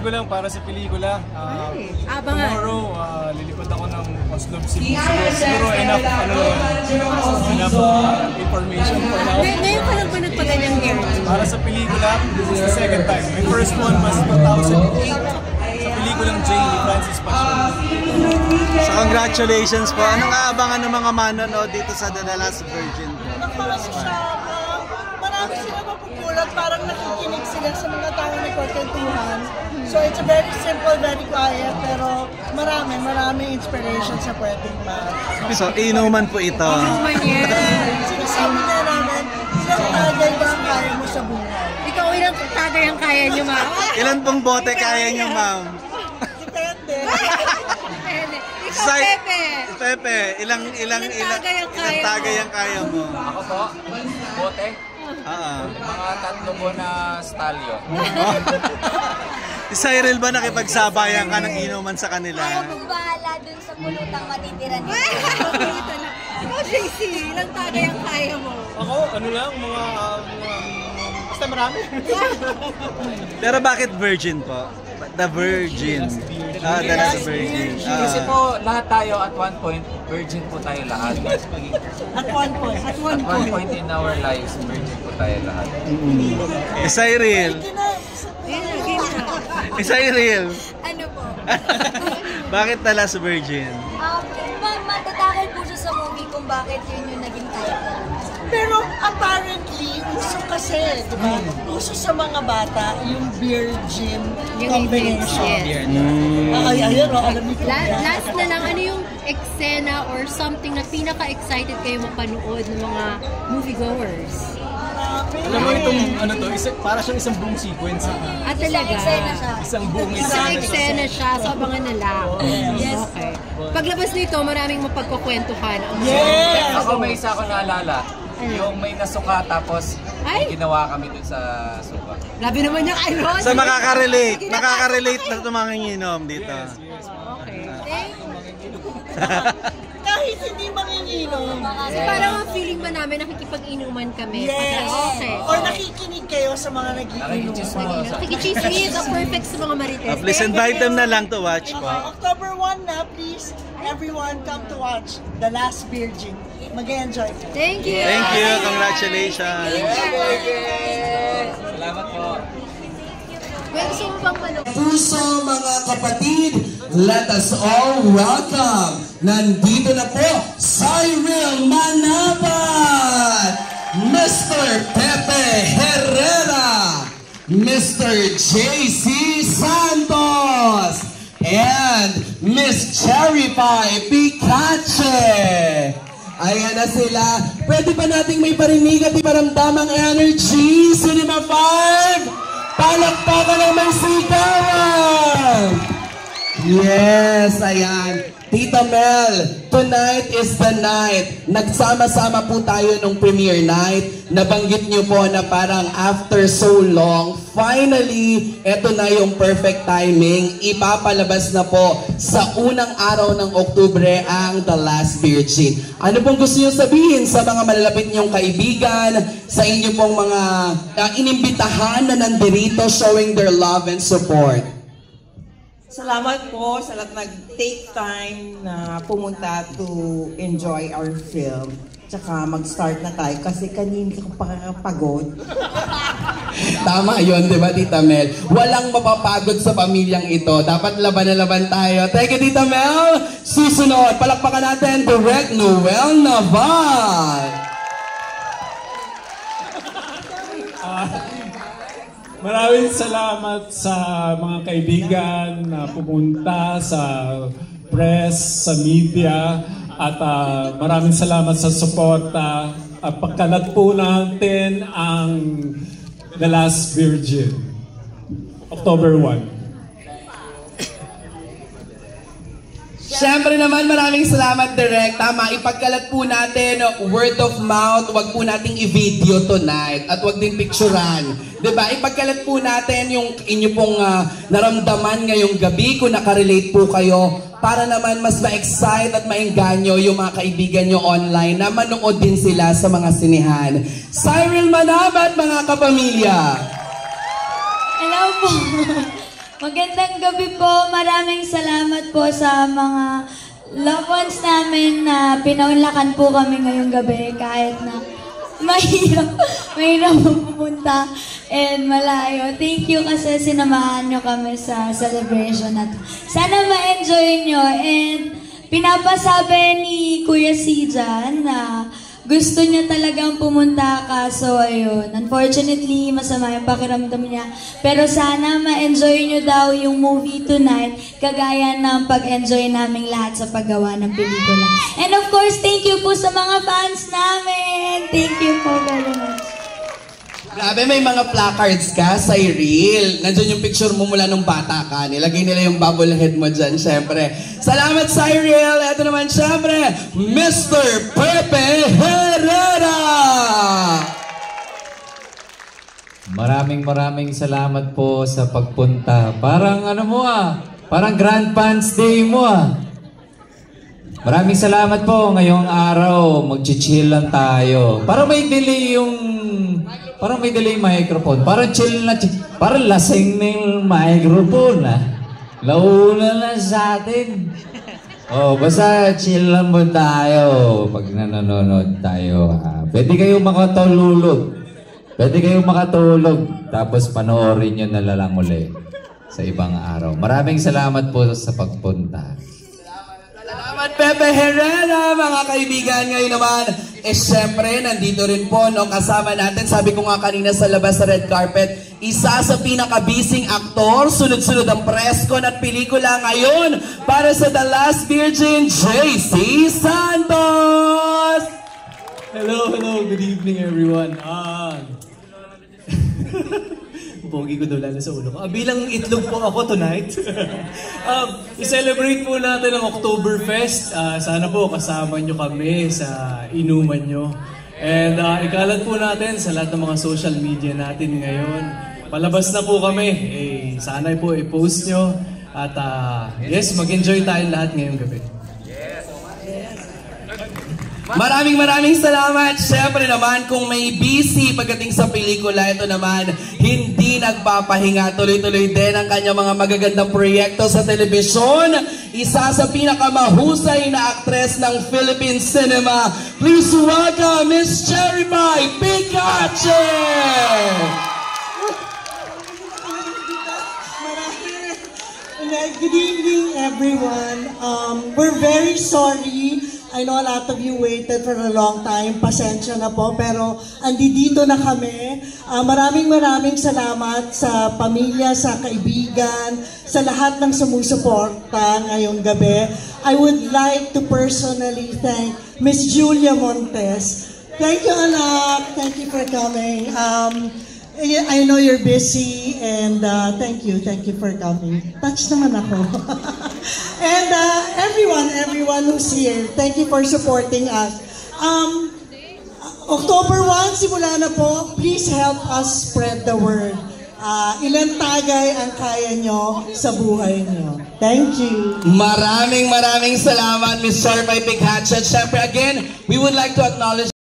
ko lang para sa pelikula. Tomorrow, lilipad ako ng Oslo, Cebu. Siguro enough, enough information for now. Ngayon ka lang ba nagpaganyang hair? Para sa pelikula, this is the second time. My first one was 2008 sa pelikulang Jane ni Francis Passion. So congratulations po. Anong aabangan ng mga manonood dito sa The Last Virgin? Marami sila mapupulat, parang nakikinig sila sa mga tao na kwentuhan. So it's a very simple, very quiet, pero marami inspiration sa pwedeng So inuman po ito. Inuman yan. Sinasabi na namin, ilang tagay ba ang kaya mo sa buhay? Ikaw, ilang tagay ang kaya nyo, ma'am? Ilan pong bote kaya nyo, ma'am? Depende. Ikaw, Pepe. Pepe, ilang tagay ang kaya mo? Ako po, bote. Mga 3 po na stalyo. Si Cyril ba nakipagsabayan ka ng inuman sa kanila? Ayaw pong bahala dun sa pulutang matitira nito. Ikaw, JC, ilang tagay ang kaya mo? Ako, ano lang, basta marami. Pero bakit virgin po? The Virgin. The Last Virgin. Kasi po, lahat tayo at one point, virgin po tayo lahat. At one point. At one point in our lives, virgin po tayo lahat. Cyril. Cyril. Ano po? Bakit The Last Virgin? Matatakal po siya sa movie kung bakit yun yung naging title. Pero apparently, uso kasi, di ba? Uso sa mga bata, yung virgin combination. Ayan, alam niyo po. Last na lang, ano yung eksena or something na pinaka-excited kayo mapanood ng mga moviegoers? Alam mo itong, para siyang isang buong sequence. Talaga? Isang buong eksena siya, so abangan na lang. Yes. Okay. Paglabas nito, maraming mapagkukwentuhan. Yes! Ako may isa ako naalala. Yung may nasuka tapos ginawa kami dun sa suka. Grabe naman yung ano. So makaka-relate na tumanginginom dito. Okay. Kahit hindi manginginom. So parang ang feeling ba namin nakikipag-inuman kami? Yes. Okay. Or nakikinig kayo sa mga nagiinuman. Nakikichismis, perfect sa mga marites. Please invite them na lang to watch po. October 1 na, please. Everyone come to watch The Last Virgin. Mag-enjoy. Thank you. Thank you. Congratulations. Salamat po. Gusto mo bang manood? Puso mga kapatid, let us all welcome. Nandito na po, Cyril Manabat, Mr. Pepe Herrera, Mr. JC Santos, and Miss Cherry Pie Picache. Ayan na sila. Pwede ba nating may parinig at iparamdamang energy? Cinema 5! Palakpakan ng may sigawan! Yes, ayan. Tita Mel, tonight is the night. Nagsama-sama po tayo nung premiere night. Nabanggit niyo po na parang after so long, finally, eto na yung perfect timing. Ipapalabas na po sa unang araw ng Oktubre ang The Last Virgin. Ano pong gusto niyo sabihin sa mga malalapit niyong kaibigan, sa inyo pong mga inimbitahan na nandirito showing their love and support? Salamat po sa lahat nag-take time na pumunta to enjoy our film. Tsaka mag-start na tayo kasi kanina ko pakakapagod. Tama yun, di ba, Tita Mel? Walang mapapagod sa pamilyang ito. Dapat laban na laban tayo. Thank you, Tita Mel! Susunod, palakpakan natin, Direct Noel Naval! Maraming salamat sa mga kaibigan na pumunta sa press, sa media, at maraming salamat sa suporta. Pagkalat po natin ang The Last Virgin, October 1. Siyempre naman, maraming salamat, Direk. Tama, ipagkalat po natin, word of mouth, wag po nating i-video tonight at wag din picturean. Diba? Ipagkalat po natin yung inyo pong naramdaman ngayong gabi, kung nakarelate po kayo, para naman mas ma-excite at maengganyo yung mga kaibigan nyo online na manood din sila sa mga sinihan. Cyril Manabat, mga kapamilya! Hello po! Magandang gabi po. Maraming salamat po sa mga loved ones namin na pinaunlakan po kami ngayong gabi kahit na mahirap pumunta and malayo. Thank you kasi sinamahan nyo kami sa celebration na to. Sana ma-enjoy nyo and pinapasabi ni Kuya Sijan na gusto niya talagang pumunta kaso ayun. Unfortunately, masama yung pakiramdam niya. Pero sana ma-enjoy nyo daw yung movie tonight kagaya ng pag-enjoy naming lahat sa paggawa ng pelikula. And of course, thank you po sa mga fans namin. Thank you po very much. Grabe, may mga placards ka, Cyril. Nandiyan yung picture mo mula nung bata ka. Nilagay nila yung bubble head mo dyan, syempre. Salamat, Cyril! Ito naman, syempre, Mr. Pepe Herrera! Maraming salamat po sa pagpunta. Parang parang Grand Fans Day mo Maraming salamat po. Ngayong araw, mag-chill lang tayo. Parang may delay yung microphone. Parang chill na parang lasing na yung microphone Launa na sa atin. Basta chill lang mo tayo pag nanonood tayo. Pwede kayong makatulog. Tapos panoorin nyo na lang uli sa ibang araw. Maraming salamat po sa pagpunta. Salamat, Pepe Herrera, mga kaibigan. Ngayon naman, syempre, nandito rin po, kasama natin, sabi ko nga kanina sa labas sa red carpet, isa sa pinaka-busy aktor, sunod-sunod ang presko at pelikula ngayon para sa The Last Virgin, JC Santos! Hello, good evening everyone. Pogi ko daw lalo sa ulo ko. Bilang itlog po ako tonight. I-celebrate po natin ang Oktoberfest. Sana po kasama nyo kami sa inuman nyo. And ikalat po natin sa lahat ng mga social media natin ngayon. Palabas na po kami. Sana po i-post nyo. At yes, mag-enjoy tayo lahat ngayong gabi. Maraming salamat. Siyempre naman, kung may busy pagdating sa pelikula, ito naman, hindi nagpapahinga. Tuloy-tuloy din ang kanyang mga magagandang proyekto sa telebisyon. Isa sa pinakamahusay na aktres ng Philippine cinema. Please welcome Miss Cherry Pie Picache! Good evening, everyone. We're very sorry. I know a lot of you waited for a long time. Pasensya na po, pero andito na kami. Maraming salamat sa pamilya, sa kaibigan, sa lahat ng sumusuporta ngayong gabi. I would like to personally thank Miss Julia Montes. Thank you, anak. Thank you for coming. I know you're busy, and thank you for coming. Touch naman ako. And everyone who's here, thank you for supporting us. October 1, simula na po. Please help us spread the word. Ilang tagay ang kaya nyo sa buhay nyo. Thank you. Maraming salamat, Miss Cherry Pie Picache. Siyempre, again, we would like to acknowledge